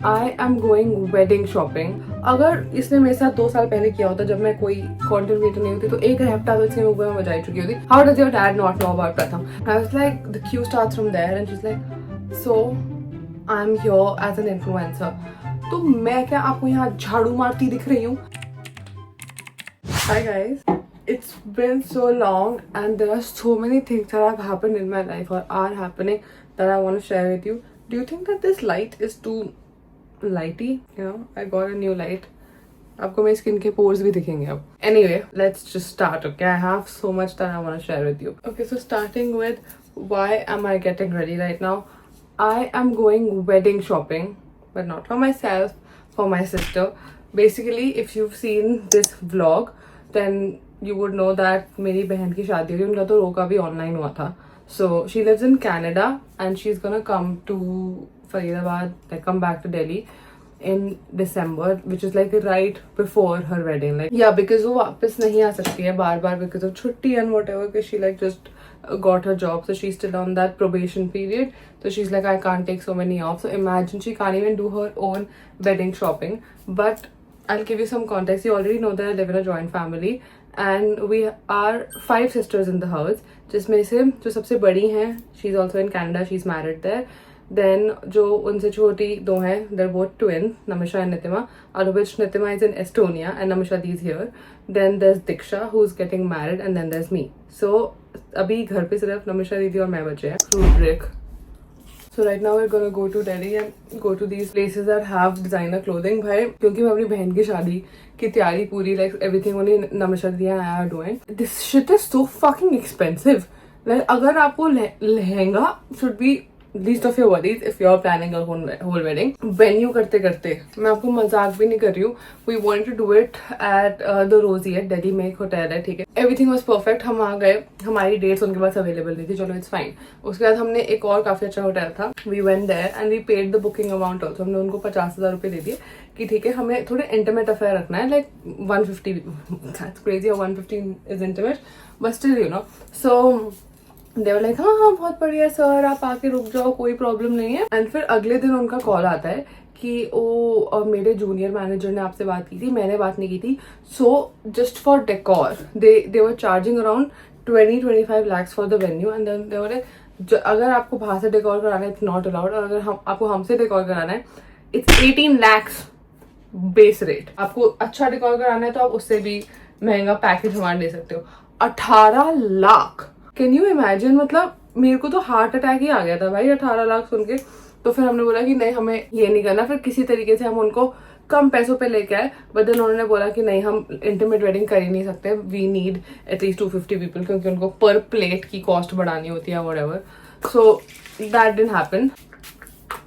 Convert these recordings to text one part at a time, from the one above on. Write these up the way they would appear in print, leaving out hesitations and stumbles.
I am going wedding shopping. अगर इसने मेरे साथ 2 साल पहले किया होता जब मैं कोई कंटेंट क्रिएटर नहीं होती तो एक हफ्ता तो इसके ऊपर में बजाई चुकी होती। How does your dad not know about Pratham? I was like the queue starts from there and she is like so I am here as an influencer. तो मैं क्या आपको यहाँ झाड़ू मारती दिख रही हूँ? Hi guys, it's been so long and there are so many things that have happened in my life or are happening that I want to share with you. Do you think that this light is too lighty? You know, I got a new light. आपको मेरी skin के pores भी दिखेंगे अब. Anyway, let's just start, okay? I have so much that I want to share with you. Okay, so starting with why am I getting ready right now? I am going wedding shopping, but not for myself, for my sister. Basically, if you've seen this vlog, then you would know that मेरी बहन की शादी हुई, उनका तो रोका भी online हुआ था. So she lives in Canada and she's gonna come to Faridabad, like come back to Delhi in December, which is like right before her wedding. Like yeah, because वो वापस नहीं आ सकती है बार बार because of छुट्टी and whatever, because she like just got her job, so she's still on that probation period. So she's like, I can't take so many off. So imagine she can't even do her own wedding shopping. But I'll give you some context. You already know that I live in a joint family and we are 5 sisters in the house. जिसमें से जो सबसे बड़ी हैं, she's also in Canada, she's married there. Then जो उनसे छोटी 2 हैं, they're both twins, Namisha and Nitima, out of which Nitima is in Estonia and Namisha is here. Then there's Diksha who's getting married and then there's me. So अभी घर पे सिर्फ नमिशा दीदी और मैं बचे हैं. Fruit break. So right now we're gonna go to Delhi and go to these places that have designer clothing. भाई क्योंकि मैं अपनी बहन की शादी की तैयारी पूरी like everything only नमिशा दीदी and I are doing. This shit is so fucking expensive. Like अगर आपको lehenga should be least of your worries if you're planning a whole wedding. Venue करते करते मैं आपको मजाक भी नहीं कर रही हूँ. We wanted to do it at the Rosie at Delhi में एक होटल है, ठीक है. Everything was perfect. हम आ गए, हमारी डेट्स उनके पास अवेलेबल नहीं थी, चलो इट्स फाइन. उसके बाद हमने एक और काफी अच्छा होटल था. We went there and we paid the booking amount also. हमने उनको 50,000 रुपए दे दिए कि ठीक है हमें थोड़े इंटीमेट अफेयर रखना है. Like 150, that's crazy, or 115 is intimate, but still you know. So they were like हाँ हाँ बहुत बढ़िया सर, आप आके रुक जाओ, कोई प्रॉब्लम नहीं है. एंड फिर अगले दिन उनका कॉल आता है कि ओ मेरे जूनियर मैनेजर ने आपसे बात की थी, मैंने बात नहीं की थी. So just for decor they were charging around 20-25 lakhs for the venue. And then they were like अगर आपको बाहर से डेकोर कराना है इट्स नॉट अलाउड, और अगर आपको हमसे डेकोर कराना है इट्स 18 lakhs बेस रेट. आपको अच्छा डेकोर कराना है तो आप उससे भी महंगा पैकेज हमारा ले सकते हो. 18 लाख. Can you imagine? मतलब मेरे को तो हार्ट अटैक ही आ गया था भाई 18 लाख सुन के. तो फिर हमने बोला कि नहीं हमें ये नहीं करना. फिर किसी तरीके से हम उनको कम पैसों पे लेके आए, बट देन उन्होंने बोला कि नहीं हम इंटीमेट वेडिंग कर ही नहीं सकते, वी नीड एटलीस्ट 250 पीपल, क्योंकि उनको पर प्लेट की कॉस्ट बढ़ानी होती है whatever. So that didn't happen.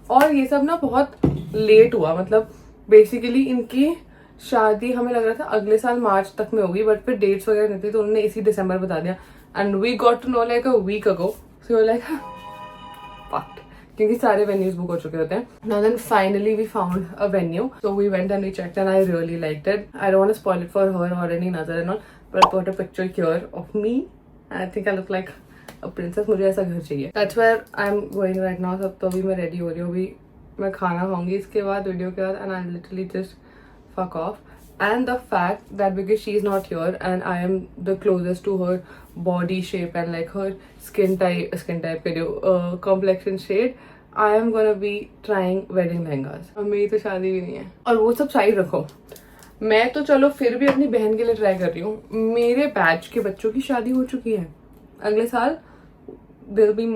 और ये सब ना बहुत लेट हुआ. मतलब बेसिकली इनकी शादी हमें लग रहा था अगले साल मार्च तक में होगी, बट फिर डेट्स वगैरह नहीं थी तो उन्होंने इसी दिसंबर बता दिया. And we got to know like a week ago. So we're like, fucked. क्योंकि सारे venues book हो चुके होते हैं. Now then finally we found a venue. So we went and we checked and I really liked it. I don't want to spoil it for her or any nazar and all, but I put a picture here of me. I think I look like a princess. मुझे ऐसा घर चाहिए. That's where I'm going right now. सब तो अभी मैं ready हो रही हूँ. अभी मैं खाना खाऊंगी इसके बाद, वीडियो के बाद, and I'll literally just fuck off. And the fact that because she's not here and I am the closest to her body shape and like her skin type complexion shade, I am gonna be trying wedding lehengas. और मेरी तो शादी भी नहीं है. और वो सब साइड रखो, मैं तो चलो फिर भी अपनी बहन के लिए ट्राई कर रही हूँ. मेरे बैच के बच्चों की शादी हो चुकी है. अगले साल there'll be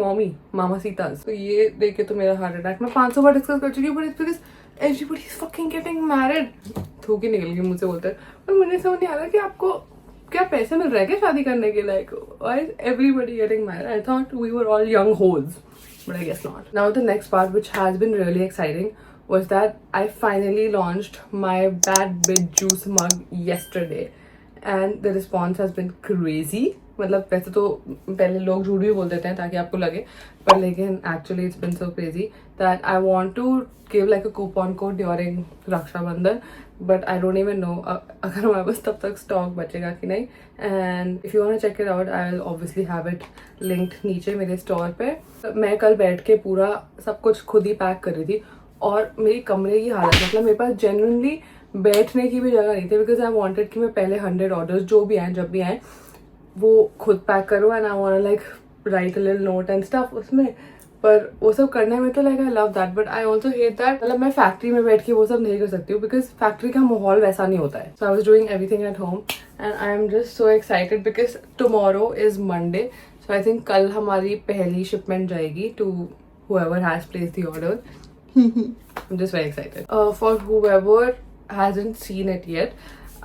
मामा सीताज. तो ये देख के तो मेरा हार्ट अटैक. मैं 500 बार डिस्कस कर चुकी हूँ, but it's because everybody is fucking getting married. थूक ही निकल गई मुझसे बोलते हैं. और मुझे समझ नहीं आ रहा कि आपको क्या पैसे मिल रहे हैं क्या शादी करने के. like why is everybody getting married? I thought we were all young hoes, but I guess not. Now the next part, which has been really exciting, was that I finally launched my Bad Bitch Juice mug yesterday and the response has been crazy. मतलब वैसे तो पहले लोग झूठ भी बोल देते हैं ताकि आपको लगे, पर लेकिन actually it's been so crazy that I want to give like a coupon code during Rakshabandhan, but I don't even know अगर हमारे पास तब तक स्टॉक बचेगा कि नहीं. And if you want to check it out I will obviously have it linked नीचे मेरे स्टोर पे. मैं कल बैठ के पूरा सब कुछ खुद ही पैक कर रही थी और मेरी कमरे की हालत, मतलब मेरे पास जेन्युइनली बैठने की भी जगह नहीं थी, बिकॉज आई वांटेड कि मैं पहले 100 ऑर्डर्स जो भी आए जब भी आए वो खुद पैक करो and I want like right a little note and stuff उसमें। पर वो सब करने में तो like I love that, but I also hate that, मतलब मैं फैक्ट्री में बैठ के वो सब नहीं कर सकती हूँ, बिकॉज फैक्ट्री का माहौल वैसा नहीं होता है। So I was doing everything at home and I am just so excited because tomorrow is Monday. So I think कल हमारी पहली शिपमेंट जाएगी to whoever has placed the order. I'm just very excited. For whoever hasn't seen it yet,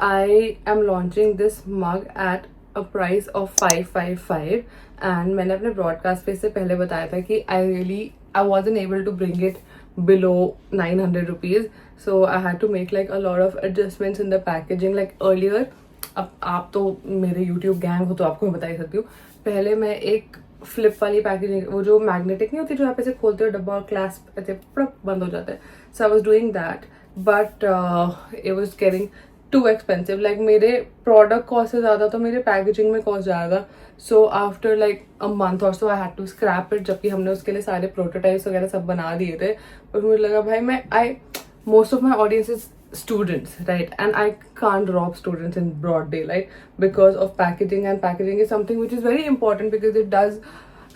I am launching this mug at a price of 555 and मैंने अपने broadcast पे से पहले बताया था कि I wasn't able to bring it below 900 rupees, so I had to make like a lot of adjustments in the packaging like earlier. अब आप तो मेरे YouTube गैंग हो तो आपको मैं बता ही सकती हूँ, पहले मैं एक फ्लिप वाली पैकेजिंग, वो जो मैग्नेटिक नहीं होती जो आप ऐसे खोलते हो डब्बा और क्लैस्प ऐसे पड़प बंद हो जाता है, so I was doing that but it was getting too expensive, like मेरे प्रोडक्ट कॉस्ट से ज़्यादा तो मेरे पैकेजिंग में कॉस्ट जाएगा। So after like a month और so I had to scrap it, जबकि हमने उसके लिए सारे प्रोटोटाइप्स वगैरह सब बना दिए थे। और मुझे लगा भाई most of my audience is students, right? And I can't rob students in broad daylight because of packaging, and packaging is something which is very important because it does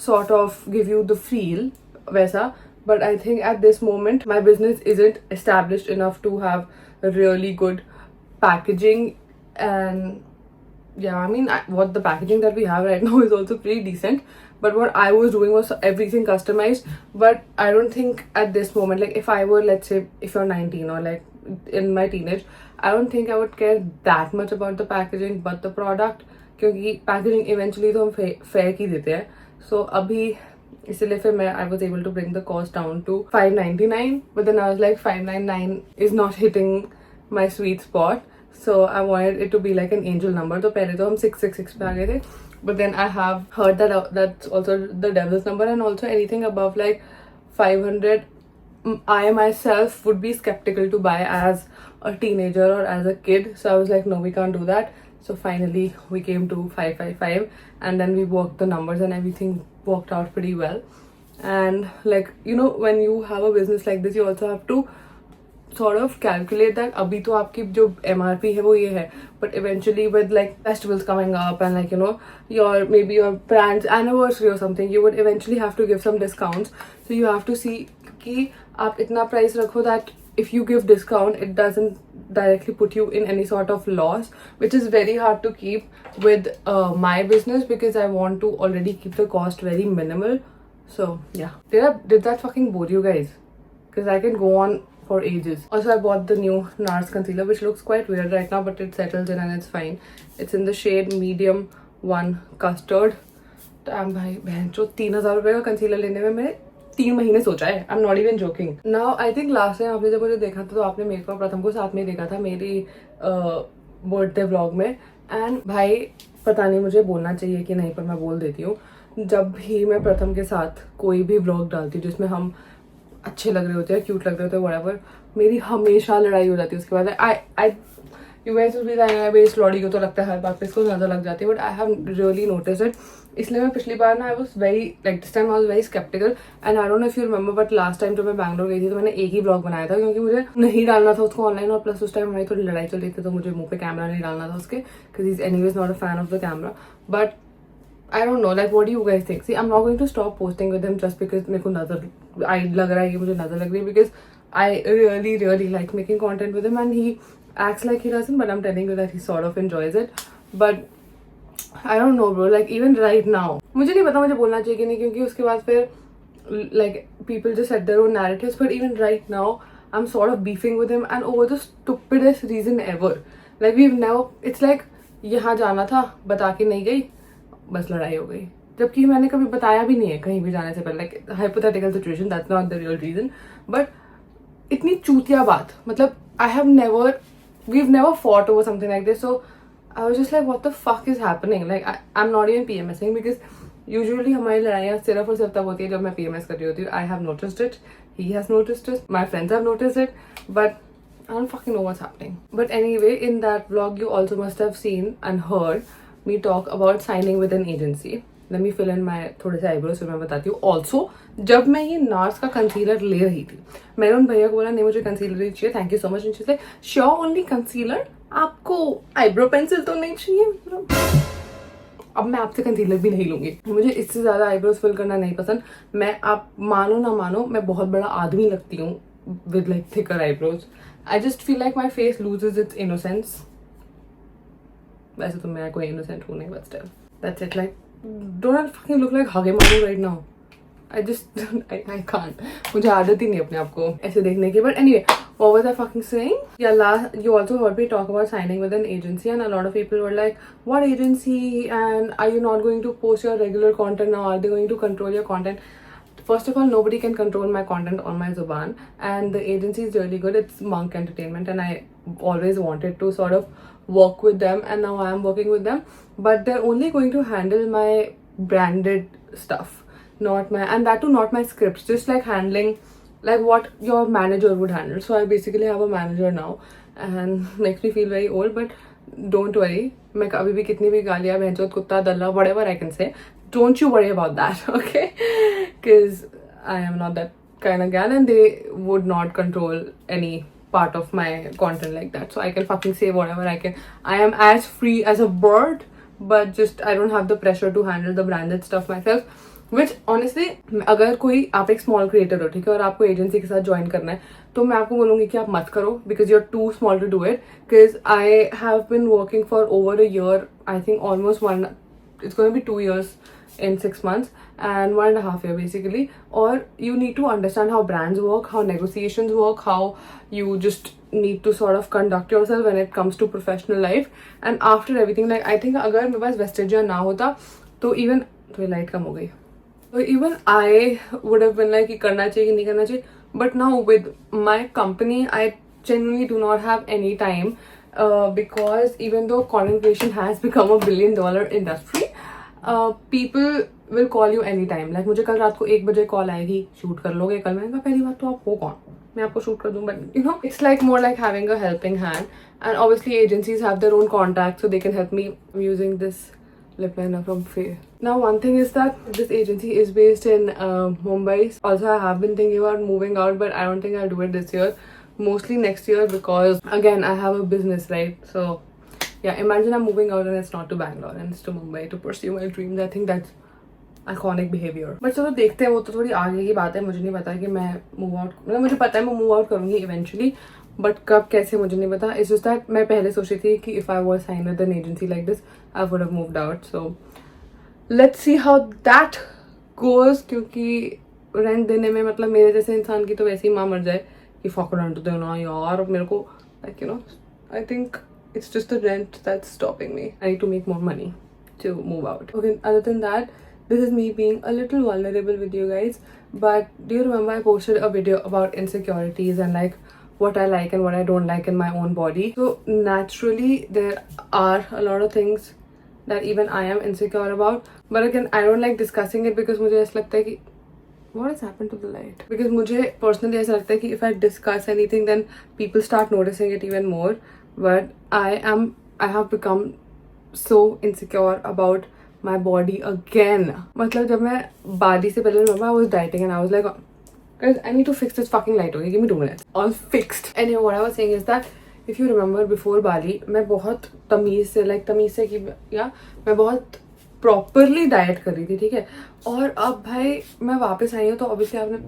sort of give you the feel वैसा। But I think at this moment my business isn't established enough to have really good packaging, and yeah, I mean what the packaging that we have right now is also pretty decent, but what I was doing was everything customized. But I don't think at this moment, like if I were, let's say if you're 19 or like in my teenage, I don't think I would care that much about the packaging but the product, क्योंकि packaging eventually तो हम fair की देते हैं। So अभी इसलिए फिर मैं I was able to bring the cost down to 599, but then I was like 599 is not hitting my sweet spot, so I wanted it to be like an angel number. तो पहले तो हम 666 पे आ गए थे, but then I have heard that that's also the devil's number, and also anything above like 500 I myself would be skeptical to buy as a teenager or as a kid. So I was like, no, we can't do that. So finally we came to 555 and then we worked the numbers and everything worked out pretty well. And like, you know, when you have a business like this, you also have to sort of calculate that अभी तो आपकी जो MRP है वो ये है, but eventually with like festivals coming up and like, you know, maybe your brand's anniversary or something, you would eventually have to give some discounts. So you have to see कि आप इतना price रखो that if you give discount it doesn't directly put you in any sort of loss, which is very hard to keep with my business because I want to already keep the cost very minimal. So yeah, did that fucking bore you guys? Because I can go on for ages. Also, I bought the new NARS concealer, which looks quite weird right now, but it settles in and it's fine. It's in the shade medium 1 custard. Damn भाई बहन जो 3000 रुपए का concealer लेने में मैंने 3 महीने सोचा है। I'm not even joking. Now I think last time आपने जब मुझे देखा था तो आपने मेरे को प्रथम को साथ में देखा था मेरी बर्थडे व्लॉग में, एंड भाई पता नहीं मुझे बोलना चाहिए कि नहीं, पर मैं बोल देती हूँ। जब भी मैं प्रथम के साथ कोई भी व्लॉग डालती हूँ जिसमें हम अच्छे लग रहे होते हैं, क्यूट लग रहे होते हैं, व्हाटएवर, मेरी हमेशा लड़ाई हो जाती है उसके बाद। You guys will be like इस लॉडी को तो लगता है हर बात पे इसको ज़्यादा लग जाती है, but I have really notice it. इसलिए मैं पिछली बार ना I was very like this time I was very sceptical, and I don't know if you remember, but last time जब मैं बैंगलोर गई थी तो मैंने एक ही ब्लॉग बनाया था क्योंकि मुझे नहीं डालना था उसको ऑनलाइन, और प्लस उस टाइम हमारी थोड़ी लड़ाई चल रही थी तो मुझे मुंह पे कैमरा नहीं डालना था उसके, because he is anyways not a fan of the camera. But I don't know, like what do you guys think? See, I'm not going to stop posting with him just because मेरे को नजर आई लग रहा है कि मुझे नजर लग रही है, because I really like making content with him and he acts like he doesn't, but I'm telling you that he sort of enjoys it. But I don't know bro, like even right now मुझे नहीं पता मुझे बोलना चाहिए कि नहीं, क्योंकि उसके बाद फिर like people just set their own narratives, but even right now I'm sort of beefing with him and over the stupidest reason ever. Like we've never, it's like यहाँ जाना था बता के नहीं गई, बस लड़ाई हो गई, जबकि मैंने कभी बताया भी नहीं है कहीं भी जाने से पहले। Like hypothetical situation, that's not the real reason, but इतनी चूतिया बात, मतलब we have never fought over something like this. So I was just like what the fuck is happening, like I am not even PMSing, because usually हमारी लड़ाइयाँ सिर्फ और सिर्फ तब होती है जब मैं पीएमएस कर रही होती हूँ। I have noticed it, he has noticed it, my friends have noticed it, but I don't fucking know what's happening. But anyway, in that vlog you also must have seen and heard me talk about signing with an agency. Let me fill in my थोड़े से eyebrows, फिर मैं बताती हूँ. Also जब मैं ये nurse का कंसीलर ले रही थी, मैंने उन भैया को बोला नहीं मुझे कंसीलर ही चाहिए, थैंक यू सो मच. से श्योर ओनली कंसीलर, आपको आईब्रो पेंसिल तो नहीं चाहिए? अब मैं आपसे कंसीलर भी नहीं लूंगी, मुझे इससे ज्यादा आईब्रोज फिल करना नहीं पसंद. मैं, आप मानो ना मानो, मैं बहुत बड़ा आदमी लगती हूँ with like thicker eyebrows. I just feel like my face loses its innocence. वैसे तो मैं कोई इनोसेंट हूँ नहीं, but still that's it. Like don't I fucking look like हगे मारू right now. I just I can't. मुझे आदत ही नहीं अपने आप को ऐसे देखने की. But anyway, what was I fucking saying? Yeah, you also heard me talk about signing with an agency, and a lot of people were like, "What agency? And are you not going to post your regular content now? Are they going to control your content?" First of all, nobody can control my content on my Zuban, and the agency is really good. It's Monk Entertainment, and I always wanted to sort of work with them, and now I am working with them. But they're only going to handle my branded stuff, not my, and that too not my scripts, just like handling like what your manager would handle. So I basically have a manager now, and makes me feel very old, but don't worry, मैं कभी भी कितनी भी गालियाँ भैंचोद कुत्ता दल्ला whatever I can say, don't you worry about that. Okay, because I am not that kind of gal, and they would not control any part of my content like that. So I can fucking say whatever I can. I am as free as a bird, but just I don't have the pressure to handle the branded stuff myself. Which honestly, अगर कोई, आप एक small creator हो, ठीक है, और आपको agency के साथ ज्वाइन करना है, तो मैं आपको बोलूँगी कि आप मत करो, because you are too small to do it. Because I have been working for over a year, I think almost one, it's going to be 2 years in 6 months and 1.5 years basically. Or you need to understand how brands work, how negotiations work, how you just need to sort of conduct yourself when it comes to professional life. And after everything, like I think अगर मेरे पास वेस्टेजिया ना होता तो even, तो light कम हो गई, so even I would have been like कि करना चाहिए कि नहीं करना चाहिए. But now with my company, I genuinely do not have any time, because even though content creation has become a $1 billion industry, people will call you anytime. Like मुझे कल रात को 1 बजे कॉल आएगी, शूट कर लोगे कल? मैंने कहा पहली बात तो आप हो कौन, मैं आपको शूट कर दूँ? But you know, it's like more like having a helping hand. And obviously agencies have their own contacts, so they can help me. I'm using this lip liner from Faye. Now one thing is that this agency is based in Mumbai. Also I have been thinking about moving out, but I don't think I'll do it this year. Mostly next year, because again I have a business, right? So yeah, imagine I'm moving out and it's not to Bangalore and it's to Mumbai to pursue my dreams. I think that's iconic behavior. But चलो देखते हैं, वो तो थोड़ी आगे की बात है. मुझे नहीं पता कि मैं move out, मतलब मुझे पता है मैं move out करूँगी eventually, but कब कैसे मुझे नहीं पता. It's just that मैं पहले सोची थी कि if I was signed with an agency like this, I would have moved out. So let's see how that goes, क्योंकि रेंट देने में, मतलब मेरे जैसे इंसान की तो वैसे ही माँ मर जाए कि फक रेंट देना यार. मेरे को like you know, I think it's just the rent that's stopping me. I need to make more money to move out. Okay, other than that, this is me being a little vulnerable with you guys. But do you remember I posted a video about insecurities and like what I like and what I don't like in my own body? So naturally there are a lot of things that even I am insecure about. But again, I don't like discussing it because मुझे ऐसा लगता है कि what has happened to the light? Because मुझे personally ऐसा लगता है कि if I discuss anything, then people start noticing it even more. But I have become so insecure about my body again. मतलब जब मैं Bali से पहले, remember I was dieting and I was like, guys, I need to fix this fucking light. Okay, give me 2 minutes. All fixed. Anyway, what I was saying is that if you remember before Bali, मैं बहुत तमीज़ से कि या मैं बहुत properly diet कर रही थी, ठीक है. और अब भाई मैं वापस आई हूँ, तो ऑब्वियसली आपने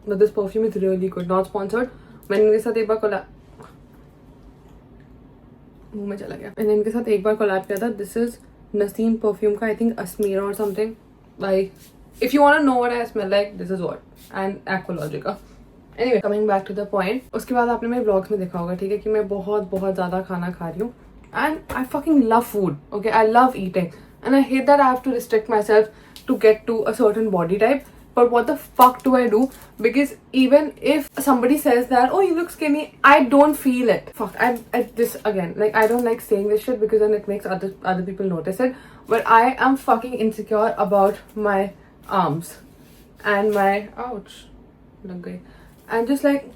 but this perfume is really good, not sponsored. मैंने इनके साथ एक बार कोलैब, मुंह में चला गया. मैंने इनके साथ एक बार कोलैब किया था. दिस इज नसीम परफ्यूम का, आई थिंक अस्मीरा और something. Like if you want to know what I smell like, this is what. And Aqualogica. Anyway, coming back to the point. उसके बाद आपने मेरे vlogs में देखा होगा, ठीक है, कि मैं बहुत ज़्यादा खाना खा रही हूँ. And I fucking love food. Okay, I love eating. And I hate that I have to restrict myself to get to a certain body type. But what the fuck do I do? Because even if somebody says that, oh, you look skinny, I don't feel it. Fuck, I this again, like I don't like saying this shit because then it makes other people notice it. But I am fucking insecure about my arms and my ouch, and just like,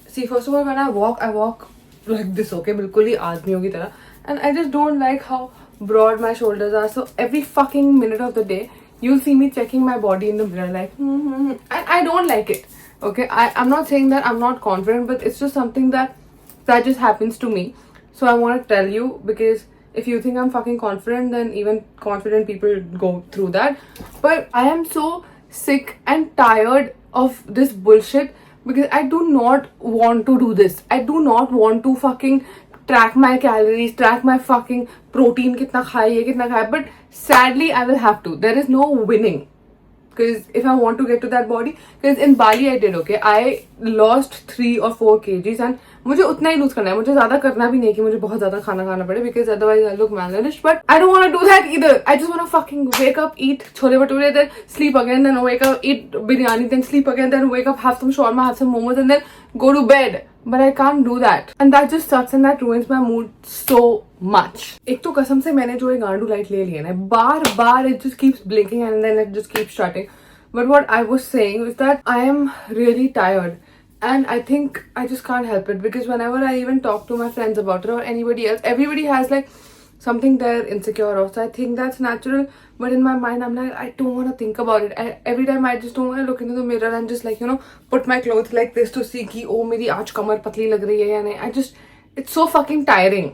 see, first of all, when I walk like this, okay, बिल्कुल ही आदमियों की तरह. and I just don't like how broad my shoulders are. So every fucking minute of the day, you'll see me checking my body in the mirror, like, and I don't like it. Okay, I'm not saying that I'm not confident, but it's just something that just happens to me. So I want to tell you, because if you think I'm fucking confident, then even confident people go through that. But I am so sick and tired of this bullshit, because I do not want to do this. I do not want to fucking track my calories, track my fucking protein kitna खाया ये kitna खाया. But sadly I will have to. There is no winning. Because if I want to get to that body, because in Bali I did, okay, I lost 3 or 4 kgs and मुझे उतना ही loose करना है. मुझे ज्यादा करना भी नहीं कि मुझे बहुत ज्यादा खाना खाना पड़े, because otherwise I look malnourished. But I don't want to do that either. I just want to fucking wake up, eat chole bhature, then sleep again, then wake up, eat biryani, then sleep again, then wake up, have some shawarma, have some momos, and then go to bed. But I can't do that, and that just sucks, and that ruins my mood so much. एक तो कसम से मैंने जो एक गांडू light ले लिया ना, बार बार it just keeps blinking and then it just keeps shutting. But what I was saying is that I am really tired, and I think I just can't help it, because whenever I even talk to my friends about it or anybody else, everybody has like something they're insecure of. So I think that's natural, but in my mind I'm like, I don't want to think about it. Every time I just don't want to look into the mirror and just, like, you know, put my clothes like this to see ki oh meri aaj kamar patli lag rahi hai ya nahi. I just, it's so fucking tiring.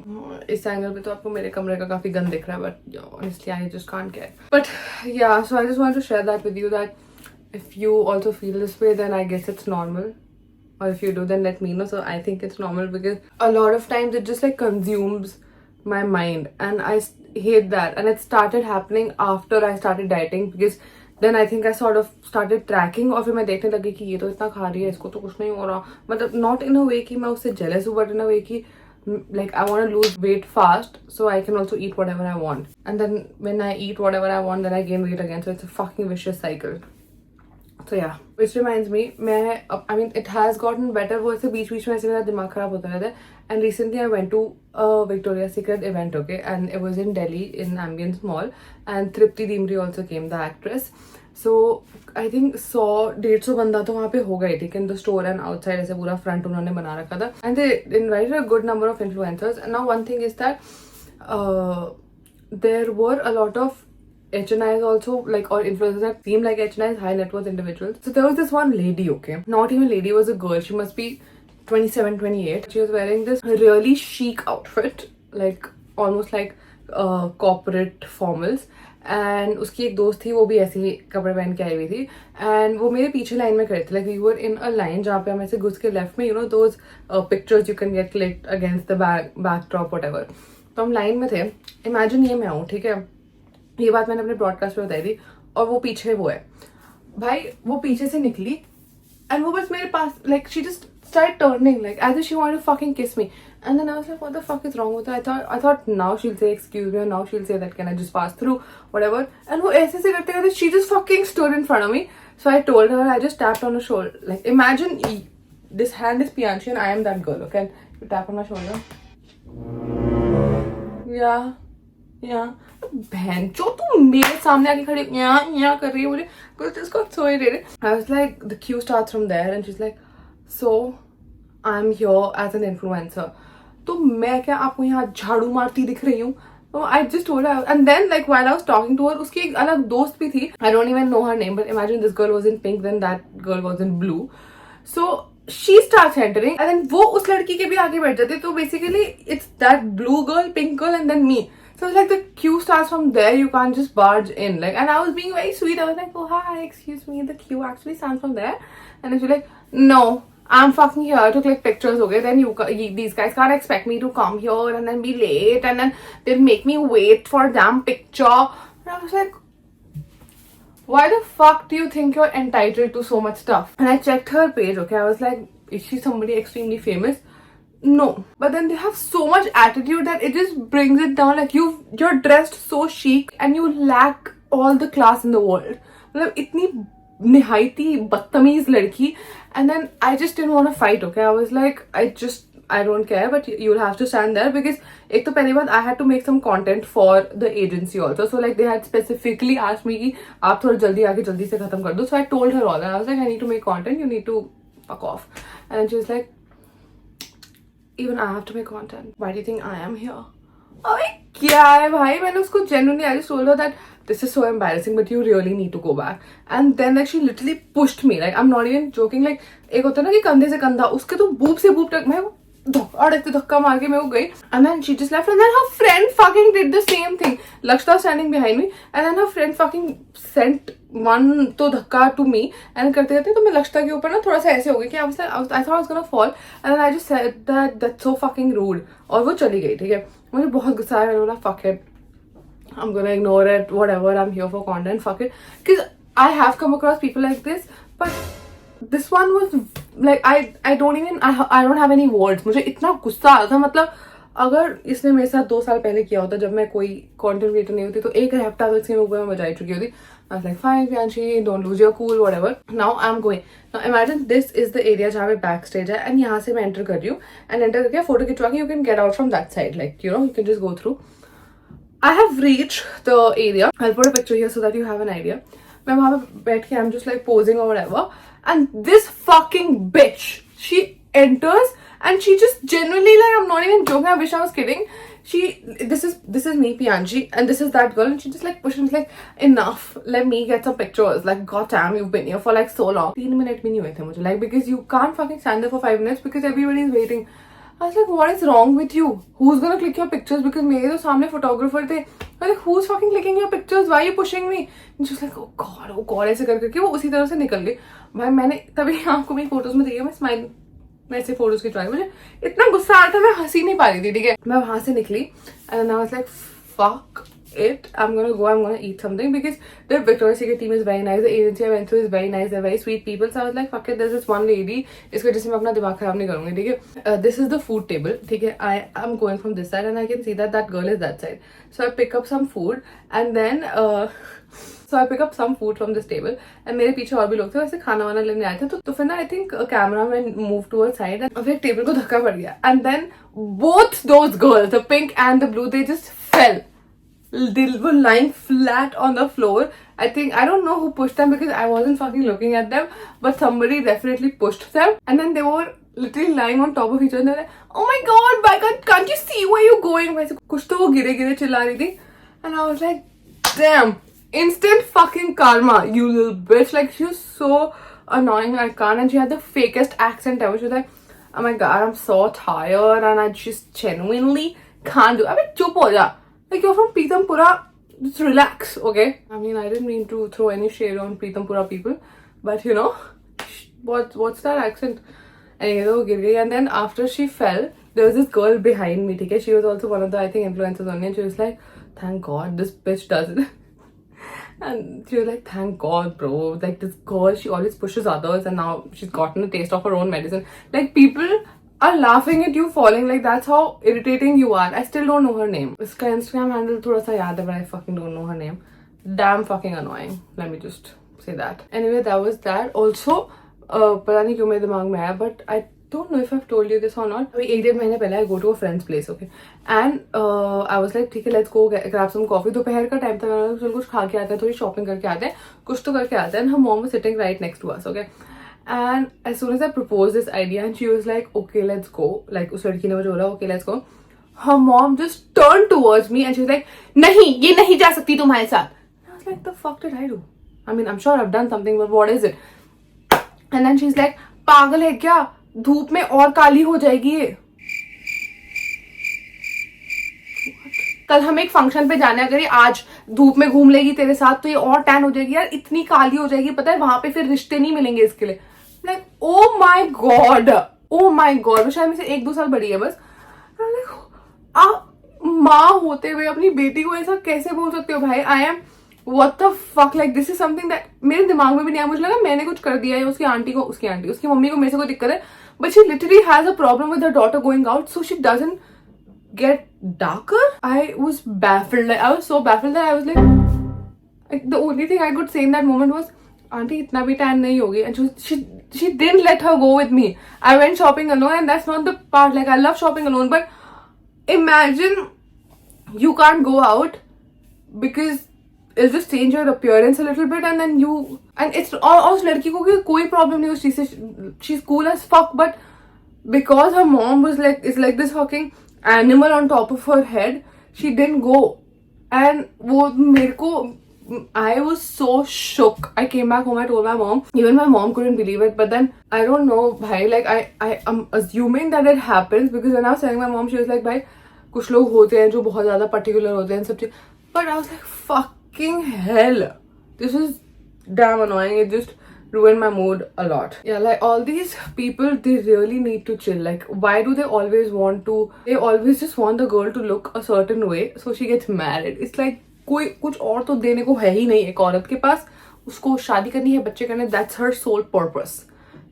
इस angle पे तो आपको मेरे कमरे का काफी गंद दिख रहा है, but honestly I just can't care. But yeah, so I just want to share that with you, that if you also feel this way, then I guess it's normal. Or if you do, then let me know. So I think it's normal, because a lot of times it just like consumes my mind, and I hate that. And it started happening after I started dieting, because then I think I sort of started tracking, और फिर मैं देखने लगी कि ये तो इतना खा रही है, इसको तो कुछ नहीं हो रहा. मतलब not in a way कि मैं उससे jealous हूँ, but in a way कि like I want to lose weight fast, so I can also eat whatever I want. And then when I eat whatever I want, then I gain weight again. So it's a fucking vicious cycle. So yeah, which reminds me, I mean it has gotten better. वो ऐसे बीच में ऐसे मेरा दिमाग खराब होता रहता है. And recently I went to a Victoria's Secret event, okay, and it was in Delhi in Ambience Mall, and Tripti Dimri also came, the actress. So I think 100-150 बंदा तो वहाँ पे हो गए, ठीक है, in the store and outside ऐसे पूरा front उन्होंने बना रखा था. And they invited a good number of influencers. And now one thing is that there were a lot of HNIs also, like, or influencers that seem like HNIs, high net worth individuals. So there was this one lady, okay, not even lady, it was a girl. She must be 27, 28. She was wearing this really chic outfit, like almost like corporate formals. And उसकी एक दोस्त थी, वो भी ऐसे ही कपड़े पहन के आई हुई थी. And वो मेरे पीछे लाइन में खड़े थे, like we were in a line जहाँ पे हम ऐसे घुस के left में, you know, those pictures you can get clicked against the backdrop whatever. तो हम लाइन में थे. Imagine ये मैं हूँ, ठीक है, ये बात मैंने अपने ब्रॉडकास्ट में बताई थी, और वो पीछे वो है भाई. वो पीछे से निकली and वो बस मेरे पास, like she just started turning like as if she wanted to fucking kiss me. And then I was like, what the fuck is wrong with her? I thought now she'll say excuse me, or now she'll say that can I just pass through, whatever. And वो ऐसे से करते करते she just fucking stood in front of me. So I told her, I just tapped on her shoulder, like imagine this hand is Pianchi and I am that girl, okay? You tap on my shoulder. Yeah. बहन जो तू मेरे सामने आके खड़ी यहाँ कर रही है, मुझे कुछ इसको so irritated. I was like, the queue starts from there, and she's like, so I'm here as an influencer. तो मैं क्या आपको यहाँ झाड़ू मारती दिख रही हूँ? So I just told her, and then like while I was talking to her, उसकी एक अलग दोस्त भी थी. I don't even know her name, but imagine this girl was in pink, then that girl was in blue. So she starts entering, and then वो उस लड़की के भी आगे बैठ जाते. तो basically it's that blue girl, pink girl, and then me. So it's like the queue starts from there. You can't just barge in. Like, and I was being very sweet. I was like, oh hi, excuse me, the queue actually starts from there. And then she's like, no, I'm fucking here to click pictures, okay? Then these guys can't expect me to come here and then be late, and then they'll make me wait for a damn picture. And I was like, why the fuck do you think you're entitled to so much stuff? And I checked her page, okay? I was like, is she somebody extremely famous? No. But then they have so much attitude that it just brings it down. Like, you're dressed so chic and you lack all the class in the world. मतलब इतनी निहायती बदतमीज लड़की. And then I just didn't want to fight, okay? I was like, I don't care, but you'll have to stand there, because एक तो पहली बात, I had to make some content for the agency also. So like they had specifically asked me कि आप थोड़ा जल्दी आके जल्दी से खत्म कर दो. So I told her all that. I was like, I need to make content, you need to fuck off. And then she was like, even I have to make content. Why do you think I am here? अबे क्या है भाई, मैंने उसको genuinely I just told her that this is so embarrassing but you really need to go back, and then like she literally pushed me, like I'm not even joking, like एक होता है ना कि कंधे से कंधा, उसके तो बूब से बूब तक मैं धक्का मार के मैं वो गई, and then she just left, and then her friend fucking did the same thing. Lakshita was standing behind me, and then her friend fucking sent one तो धक्का to me, and करते करते तो मैं लक्षिता के ऊपर ना थोड़ा सा ऐसे हो गई कि I thought I was gonna fall, and then I just said that that's so fucking rude, और वो चली गई. ठीक है, मुझे बहुत गुस्सा आया, मैंने बोला fuck it, I'm gonna ignore it, whatever, I'm here for content, fuck it, because I have come across people like this, but this one was like I don't have any words. मुझे इतना गुस्सा आ रहा था, मतलब अगर इसने मेरे साथ 2 साल पहले किया होता जब मैं कोई कंटेंट क्रिएटर नहीं होती तो एक हफ्ता तो इसके ऊपर मैं बजाई चुकी होती. I was like fine Priyanshi, don't lose your cool, whatever. Now I'm going. Now imagine this is the area जहाँ पे backstage है, and यहाँ से मैं enter कर रही हूँ, and enter करके फोटो खिंचवा के you can get out from that side, like you know you can just go through. I have reached the area. I'll put a picture here so that you have an idea. मैं वहाँ पे बैठ के I'm just like posing or whatever, and this fucking bitch, she enters and she just genuinely, like I'm not even joking, I wish I was kidding. This is me Priyanshi, and this is that girl, and she just like pushed me like enough, let me get some pictures. Like god damn, you've been here for like so long. 3 minutes भी नहीं हुए थे मुझे, like because you can't fucking stand there for 5 minutes because everybody is waiting. I was like, what is wrong with you? Who's gonna click your pictures? Because मेरे तो सामने photographer थे. I was like, who's fucking clicking your pictures? Why are you pushing me? And she was like, oh god, ऐसे करके वो उसी तरह से निकल गई. भाई मैंने तभी आपको मेरी फोटोज में देखी, मैं स्माइल मैं ऐसे फोटोज खिंचवाई, मुझे इतना गुस्सा आ रहा था मैं हंसी नहीं पा रही थी. ठीक है, मैं वहां से निकली and I was like fuck it, I'm gonna eat something because the Victoria's Secret team is very nice, the agency I went through is very nice, they're very sweet people, so I was like fuck it, there's this one lady, इसकी वजह से मैं अपना दिमाग खराब नहीं करूंगी. ठीक है, this is the food table. ठीक है, I am going from this side and I can see that girl is that side, so I pick up some food and then so I pick up some food from this table, and मेरे पीछे और भी लोग थे वैसे खाना वाना लेने आए थे, तो फिर ना I think camera man move to side and फिर टेबल को धक्का पड़ गया, and then both those girls, the pink and the blue, they just fell. They were lying flat on the floor. I don't know who pushed them because I wasn't fucking looking at them, but somebody definitely pushed them, and then they were literally lying on top of each other. They're like, oh my god, can't you see where you're going? वैसे कुछ तो वो गिरे चिल्ला रही थी, and I was like, damn, instant fucking karma, you little bitch. Like she was so annoying, I can't, and she had the fakest accent ever. She was like, oh my god, I'm so tired, and I just genuinely can't do. अबे चुप हो जा. Like you're from Pitampura, just relax, okay? I mean, I didn't mean to throw any shade on Pitampura people, but you know, what's that accent? Anyway, and then after she fell, there was this girl behind me. Okay, she was also one of the I think influencers only, and she was like, "Thank God this bitch doesn't." And she was like, "Thank God, bro. Like this girl, she always pushes others, and now she's gotten a taste of her own medicine." Like people are laughing at you falling, like that's how irritating you are. I still don't know her name. Iska Instagram handle thoda sa yaad hai, but I fucking don't know her name. Damn fucking annoying. Let me just say that. Anyway, that was that. Also, पता नहीं क्यों मेरे दिमाग में आया, but I don't know if I've told you this or not. अभी 1-1.5 महीने पहले I go to a friend's place, okay, and I was like ठीक है, let's go grab some coffee. दोपहर का टाइम था, मैंने चल कुछ खा के आते हैं, थोड़ी शॉपिंग करके आते हैं, कुछ तो करके आते हैं. And her mom was sitting right next to us, okay. And as soon as I proposed this idea, and she was like, okay, let's go. Like, उस लड़की ने मुझे बोला, okay, let's go. Her mom just turned towards me and she was like, नहीं, ये नहीं जा सकती तुम्हारे साथ. I was like, the fuck did I do? I mean, I'm sure I've done something, but what is it? And then she's like, पागल है क्या? धूप में और काली हो जाएगी ये. कल हम एक फंक्शन पे जाने, अगर ये आज धूप में घूम लेगी तेरे साथ तो ये और टैन हो जाएगी यार, इतनी काली हो जाएगी, पता है वहां पे फिर रिश्ते नहीं मिलेंगे इसके लिए. लाइक ओ माई गॉड, वो शायद मुझसे 1-2 साल बड़ी है बस. आप माँ होते हुए अपनी बेटी को ऐसा कैसे बोल सकते हो भाई? I am what the fuck, like this is something that मेरे दिमाग में भी नहीं आया. मुझे लगा मैंने कुछ कर दिया है, उसकी मम्मी को मेरे से कोई दिक्कत है, but she literally has a problem with her daughter going out, so she doesn't get darker. I was baffled. Like I was so baffled that I was like the only thing I could say in that moment was, "Auntie, itna bhi tan nahi hogi." And she didn't let her go with me. I went shopping alone, and that's not the part. Like I love shopping alone, but imagine you can't go out because it'll just change your appearance a little bit, and then it's और उस लड़की को कोई problem नहीं उस चीज से. She's cool as fuck, but because her mom was like, is like this fucking animal on top of her head, she didn't go and वो मेरे को I was so shook. I came back home, I told my mom. Even my mom couldn't believe it. But then, I don't know, bhai, like, I am assuming that it happens because when I was telling my mom, she was like, bhai, कुछ लोग होते हैं जो बहुत ज़्यादा particular होते हैं सब चीज़. But I was like, fucking hell. This is damn annoying. It just ruined my mood a lot. Yeah, like, all these people, they really need to chill. Like, why do they always want to, they always just want the girl to look a certain way so she gets married. It's like, कोई कुछ और तो देने को है ही नहीं एक औरत के पास. उसको शादी करनी है, बच्चे करने, that's her sole purpose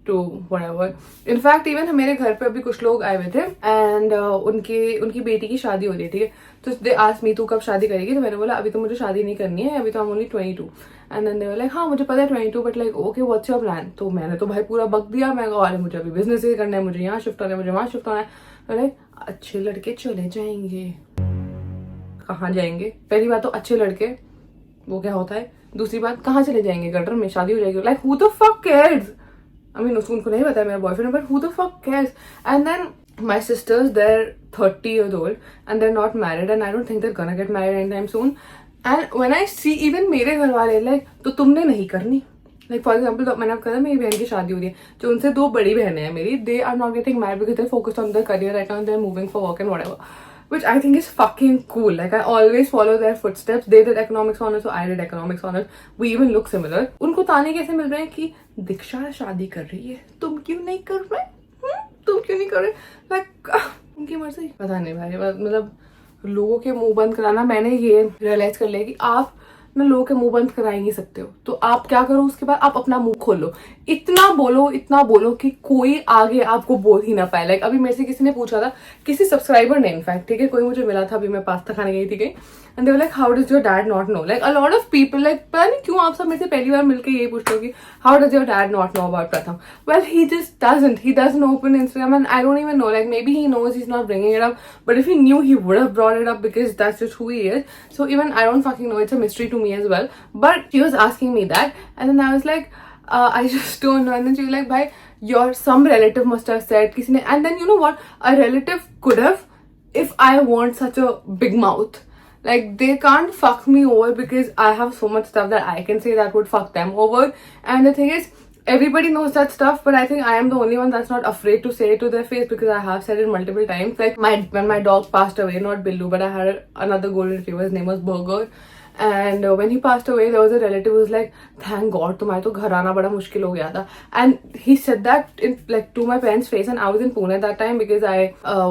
to whatever. In fact even मेरे घर पे अभी कुछ लोग आए हुए थे एंड उनकी बेटी की शादी हो रही थी. तो दे आस्क्ड मी तू कब शादी करेगी. तो मैंने बोला अभी तो मुझे शादी नहीं करनी है, अभी तो I'm only 22. And then they were like हाँ मुझे पता है 22 but like okay what's your plan. तो मैंने तो भाई पूरा बक दिया. मैं कहा अरे मुझे अभी बिजनेस ही करना है, मुझे यहाँ शिफ्ट होना है, मुझे वहाँ शिफ्ट होना है. लाइक अच्छे लड़के चले जाएंगे. कहाँ जाएंगे? पहली बात तो अच्छे लड़के वो क्या होता है. दूसरी बात कहाँ चले जाएंगे? गटर में शादी हो जाएगी. Like who the fuck cares. I mean उनको नहीं पता है मेरा boyfriend, but who the fuck cares. And then my sisters they're 30 years old and they're not married and I don't think they're gonna get married anytime soon. And when I see even मेरे घर वाले like तो तुमने नहीं करनी. Like for example तो मैंने आपको कहा मेरी बहन की शादी हो रही है जो उनसे 2 बड़ी बहनें हैं मेरी. They are not getting married because they focused on their career right now. They are moving for work and whatever. Which I think is fucking cool. Like I always follow their footsteps. They did economics honors, so I did economics honors. We even look similar. उनको ताने कैसे मिल रहे हैं कि दीक्षा शादी कर रही है, तुम क्यों नहीं कर रहे? तुम क्यों नहीं कर रहे? Like उनकी मर्जी. पता नहीं भाई, मतलब लोगों के मुंह बंद कराना. मैंने ये रियलाइज कर लिया कि आप ना लोगों के मुंह बंद करा ही नहीं सकते हो. तो आप क्या करो उसके बाद, आप अपना मुंह खोलो. इतना बोलो कि कोई आगे आपको बोल ही ना पाए. लाइक अभी मेरे से किसी ने पूछा था, किसी सब्सक्राइबर ने इनफैक्ट, ठीक है, कोई मुझे मिला था, अभी मैं पास्ता खाने गई थी कहीं. And they were like how does your dad not no. Like a lot of people, like पता नहीं क्यों आप सब मेरे से पहली बार मिलकर यही पूछते हो कि how does your dad not know about Pratham. Well he just doesn't open Instagram and I don't even know. Like maybe he knows, he is not bringing it up, but if he knew he would have brought it up because that's just who he is. So even I don't fucking know. It's a mystery to me as well. But she was asking me that, and then I was like, I just don't know. And then she was like, "Bhai, some relative must have said." किसी ने, and then you know what? A relative could have, if I want such a big mouth. Like they can't fuck me over because I have so much stuff that I can say that would fuck them over. And the thing is, everybody knows that stuff, but I think I am the only one that's not afraid to say it to their face because I have said it multiple times. Like when my dog passed away, not Billu, but I had another golden retriever. His name was Burger. And when he passed away, there was a relative who was like, "Thank God, तुम्हारे तो घर आना बड़ा मुश्किल हो गया था." And he said that in like to my parents' face, and I was in Pune that time because I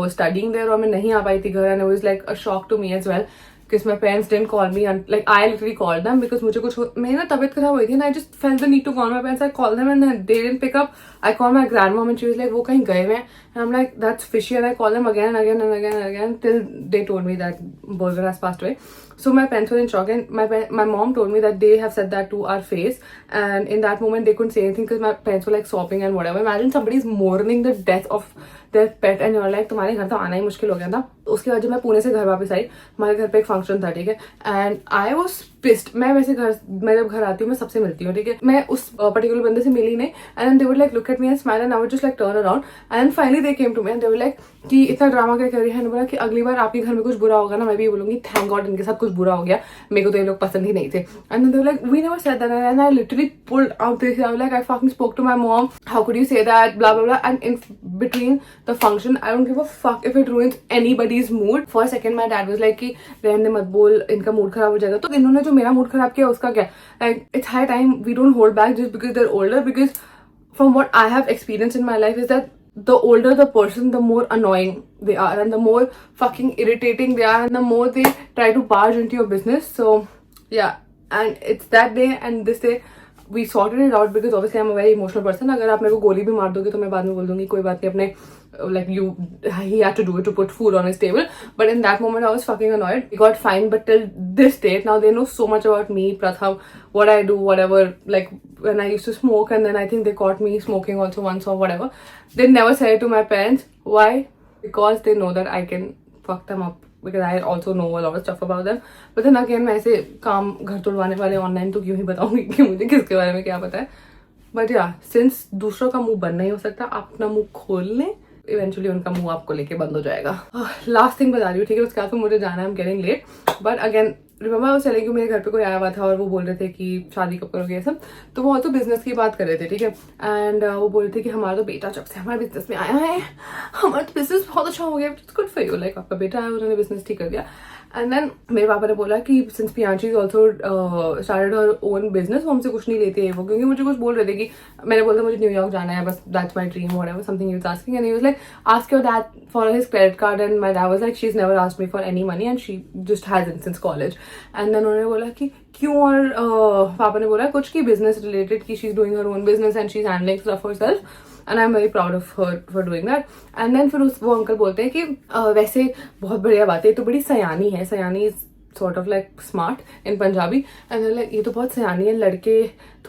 was studying there और मैं नहीं आ पाई थी घर, and it was like a shock to me as well. Because my parents didn't call me, and like I literally called them because मुझे कुछ मेरी ना तबीयत खराब हुई थी, and I just felt the need to call my parents. I called them and they didn't pick up. I called my grandmom and she was like वो कहीं गए हुए हैं, and I'm like that's fishy, and I called them again and again and again and again till they told me that Burger has passed away. So my parents were in shock, and my mom told me that they have said that to our face, and in that moment they couldn't say anything because my parents were like sobbing and whatever. Imagine somebody's mourning the death of their pet and you're like तुम्हारे घर तो आना ही मुश्किल हो गया था. उसके बाद जब मैं पुणे से घर वापस आई, हमारे घर पे एक फंक्शन था, ठीक है, एंड आई वाज पिस्ड. मैं वैसे मैं जब घर आती हूँ मैं सबसे मिलती हूँ, ठीक है, मैं उस पर्टिकुलर बंदे से मिली नहीं. And then they would like look at me and smile, and I would just like turn around, and finally they came to me and they were like कि इतना ड्रामा क्या कर रही है. मैंने बोला कि अगली बार आपके घर में कुछ बुरा होगा ना, मैं भी बोलूंगी थैंक गॉड इनके साथ कुछ बुरा हो गया, मेरे को तो ये लोग पसंद ही नहीं थे. And then they were like we never said that, and I literally pulled out this. I was like I fucking spoke to my mom, how could you say that, blah blah blah. And in between the function I don't give a fuck if it ruins anybody's mood. For a second my dad was like कि रहने मत बोल, इनका mood खराब हो जाएगा. तो इन्होंने जो मेरा मूड खराब किया उसका क्या. Like it's high time we don't hold back just because they are older, because from what I have experience in my life is that the older the person, the more annoying they are, and the more fucking irritating they are, and the more they try to barge into your business. So yeah, and it's that day and this day we sorted it out because obviously I'm a very emotional person. अगर आप मेरे को गोली भी मार दोगे तो मैं बाद में बोल दूंगी कोई बात नहीं, अपने like he had to do it to put food on his table. But in that moment I was fucking annoyed. We got fine, but till this date now they know so much about me, Pratham, what I do, whatever. Like when I used to smoke, and then I think they caught me smoking also once or whatever. They never said it to my parents. Why? Because they know that I can fuck them up, because I also know a lot of stuff about them. But then again मैं ऐसे काम घर तोड़वाने वाले online तो क्यों ही बताऊंगी कि मुझे किसके बारे में क्या पता है. But yeah, since दूसरों का मुंह बंद नहीं हो सकता, आप अपना मुंह खोल लें इवेंचुअली उनका मुंह आपको लेके बंद हो जाएगा. लास्ट थिंग बता रही हूँ, ठीक है, उसके बाद तो मुझे जाना है, I'm getting late. But again, remember वो चले कि मेरे घर पे कोई आया हुआ था और वो बोल रहे थे कि शादी कब करोगे, ये सब. तो वो तो बिजनेस की बात कर रहे थे, ठीक है. एंड वो बोल रहे थे कि हमारा तो बेटा जब से हमारे बिजनेस में आया है, हमारा तो बिजनेस बहुत अच्छा हो गया. It's good for you, like आपका बेटा है, उन्होंने बिजनेस ठीक कर दिया. एंड देन मेरे पापा ने बोला कि since Priyanshi is also started her own business, वो हमसे कुछ नहीं लेते हैं वो, क्योंकि मुझे कुछ बोल रहे थे कि मैंने बोला मुझे न्यूयॉर्क जाना है, बस that's my dream whatever something he was asking. And he was like ask your dad for his credit card. And my dad was like she is never asked me for any money and she just hasn't since college. And then उन्होंने बोला कि क्यों, और पापा ने बोला कुछ की बिजनेस रिलेटेड कि she is doing her own business and she is handling stuff herself. And I am very proud of her for doing that. And then फिर वो अंकल बोलते हैं कि वैसे बहुत बढ़िया बात है, तो बड़ी सयानी है, सयानी is sort of like smart in Punjabi. And then like ये तो बहुत सयानी है, लड़के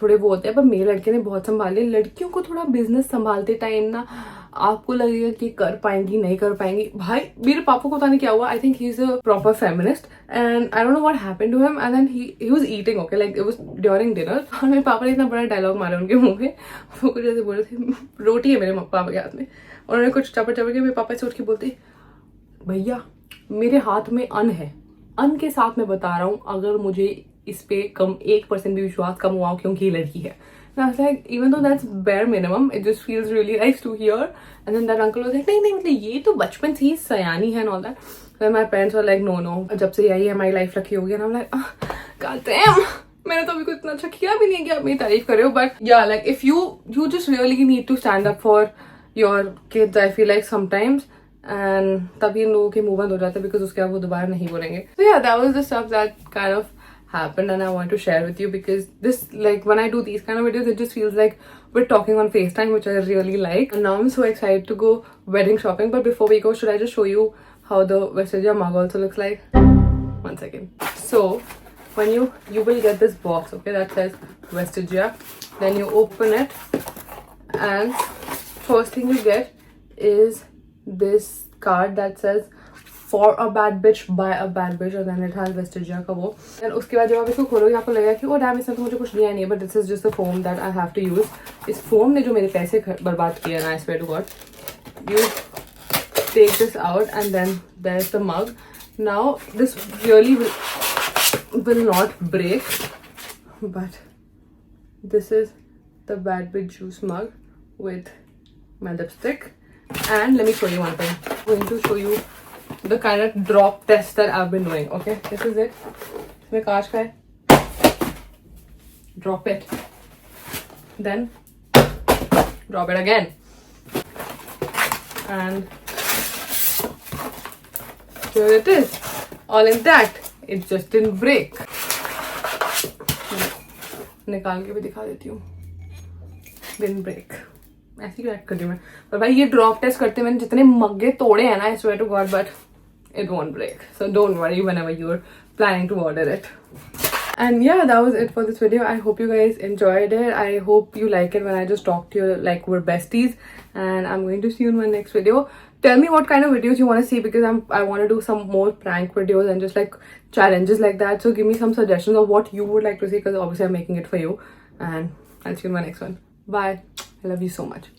थोड़े वो होते हैं, पर मेरे लड़के ने बहुत संभाले. लड़कियों को थोड़ा बिजनेस संभालते टाइम ना आपको लगेगा कि कर पाएंगी नहीं कर पाएंगी. भाई मेरे पापा को पता नहीं क्या हुआ, I think he is a proper feminist and I don't know what happened to him. And then he was eating, okay, like it was during dinner, और मेरे पापा ने इतना बड़ा डायलॉग मारा उनके मुंह में. वो कुछ ऐसे बोल रहे थे, रोटी है मेरे पापा के हाथ में, उन्होंने कुछ चपड़ चपड़ के मेरे पापा से उठ के बोलते, भैया मेरे हाथ में अन्न है, अन्न के साथ मैं बता रहा हूँ, अगर मुझे इस पे कम 1% भी विश्वास कम हुआ क्योंकि ये लड़की है. And I was like, even though that's bare minimum, it just feels really nice to hear. And then that uncle was like, नहीं मतलब ये तो बचपन से ही सयानी है and all that. Then my parents were like, no, जब से यही हमारी लाइफ रखी होगी. And I'm like, God damn, मैंने तो अभी कुछ इतना अच्छा किया भी नहीं है कि आप मेरी तारीफ कर रहे हो. But yeah, like if you just really need to stand up for your kids, I feel like sometimes. And तभी इन लोगों के मुंह बंद हो जाते हैं, बिकॉज उसके बाद वो दोबारा नहीं बोलेंगे. So yeah, that was the stuff that kind of happened and I want to share with you, because this, like when I do these kind of videos, it just feels like we're talking on FaceTime, which I really like. And now I'm so excited to go wedding shopping. But before we go, should I just show you how the Vestigia mug also looks like? One second. So when you will get this box, okay, that says Vestigia. Then you open it and first thing you get is this card that says for a bad bitch by a bad bitch, and then it has Vestigia का वो. and उसके बाद जब आप इसको खोलोगे आपको लगेगा कि ओ डैम इसने तो मुझे कुछ दिया नहीं, but this is just the foam that I have to use. इस foam ने जो मेरे पैसे बर्बाद किए ना, I swear to God. You take this out and then there's the mug. Now this really will not break, but this is the bad bitch juice mug with my lipstick. And let me show you one thing. I'm going to show you the kind of drop test that I've been doing. Okay, this is it. इसमें कांच का है. Drop it. Then drop it again. And here it is. All intact. It just didn't break. निकाल के भी दिखा देती हूँ. Didn't break. ऐसी क्रैक कर दी मैं. पर भाई ये ड्रॉप टेस्ट करते मैंने जितने मग्गे तोड़े हैं ना, I swear to God, but it won't break. So don't worry whenever you're planning to order it. And yeah, that was it for this video. I hope you guys enjoyed it. I hope you like it when I just talk to you like we're besties. And I'm going to see you in my next video. Tell me what kind of videos you want to see, because I want to do some more prank videos and just like challenges like that. So give me some suggestions of what you would like to see, because obviously I'm making it for you. And I'll see you in my next one. Bye. I love you so much.